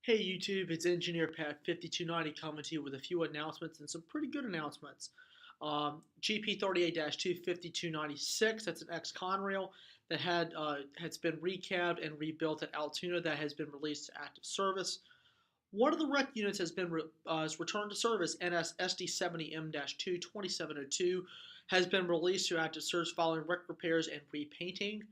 Hey YouTube, it's Engineer Pat 5290 coming to you with a few announcements and some pretty good announcements. GP38-2 5296, that's an ex-Conrail that has been recabbed and rebuilt at Altoona that has been released to active service. One of the wreck units has been returned to service. NS SD70M-2 2702 has been released to active service following wreck repairs and repainting.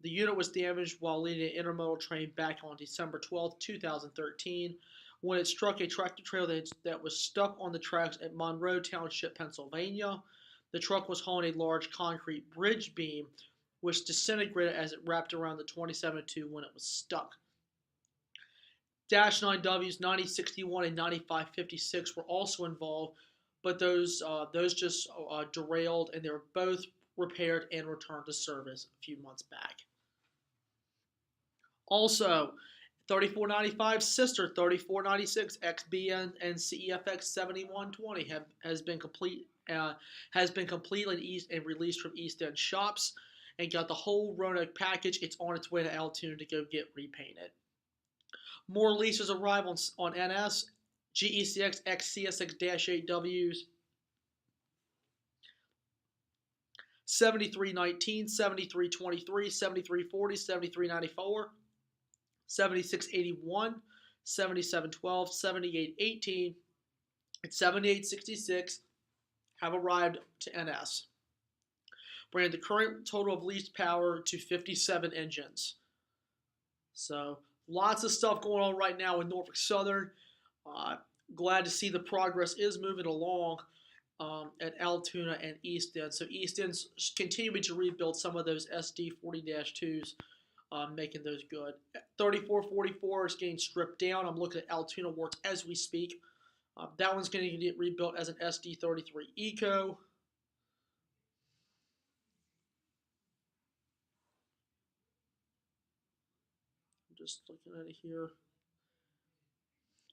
The unit was damaged while leading an intermodal train back on December 12, 2013, when it struck a tractor trailer that was stuck on the tracks at Monroe Township, Pennsylvania. The truck was hauling a large concrete bridge beam, which disintegrated as it wrapped around the 2702 when it was stuck. Dash 9Ws 9061 and 9556 were also involved, but those just derailed, and they were both repaired and returned to service a few months back. Also, 3495 sister 3496 XBN and CEFX 7120 has been completed and released from East End shops and got the whole Roanoke package. It's on its way to Altoona to go get repainted. More leases arrive on NS. GECX XCSX-8Ws 7319, 7323, 7340, 7394, 7681, 7712, 7818, and 7866 have arrived to NS, bringing the current total of leased power to 57 engines. So lots of stuff going on right now in Norfolk Southern. Glad to see the progress is moving along at Altoona and East End. So East End's continuing to rebuild some of those SD40-2s, making those good. 3444 is getting stripped down. I'm looking at Altoona works as we speak. That one's going to get rebuilt as an SD33 Eco. I'm just looking at it here.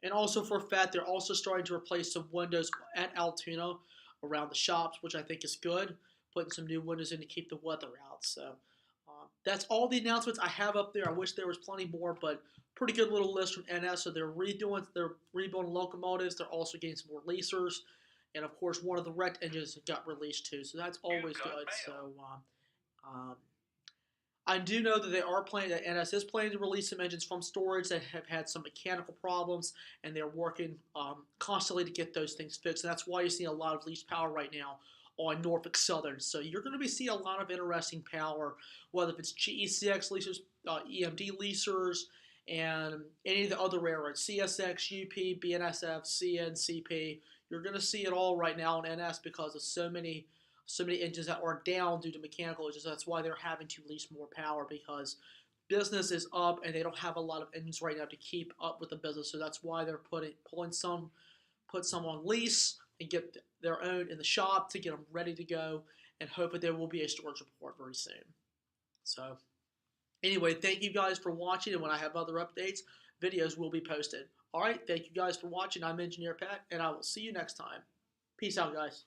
And also for a fact, they're also starting to replace some windows at Altoona around the shops, which I think is good. Putting some new windows in to keep the weather out. So that's all the announcements I have up there. I wish there was plenty more, but pretty good little list from NS. So they're rebuilding locomotives. They're also getting some more leasers. And of course, one of the wrecked engines got released too. So that's always good. So I do know that that NS is planning to release some engines from storage that have had some mechanical problems, and they're working constantly to get those things fixed. And that's why you're seeing a lot of leased power right now on Norfolk Southern. So you're going to be seeing a lot of interesting power, whether if it's GECX leasers, EMD leasers, and any of the other railroads, CSX, UP, BNSF, CN, CP. You're going to see it all right now on NS because of so many engines that are down due to mechanical issues. That's why they're having to lease more power, because business is up and they don't have a lot of engines right now to keep up with the business. So that's why they're put some on lease and get their own in the shop to get them ready to go, and hope that there will be a storage report very soon. So anyway, thank you guys for watching, and when I have other updates, videos will be posted. All right, thank you guys for watching. I'm Engineer Pat, and I will see you next time. Peace out, guys.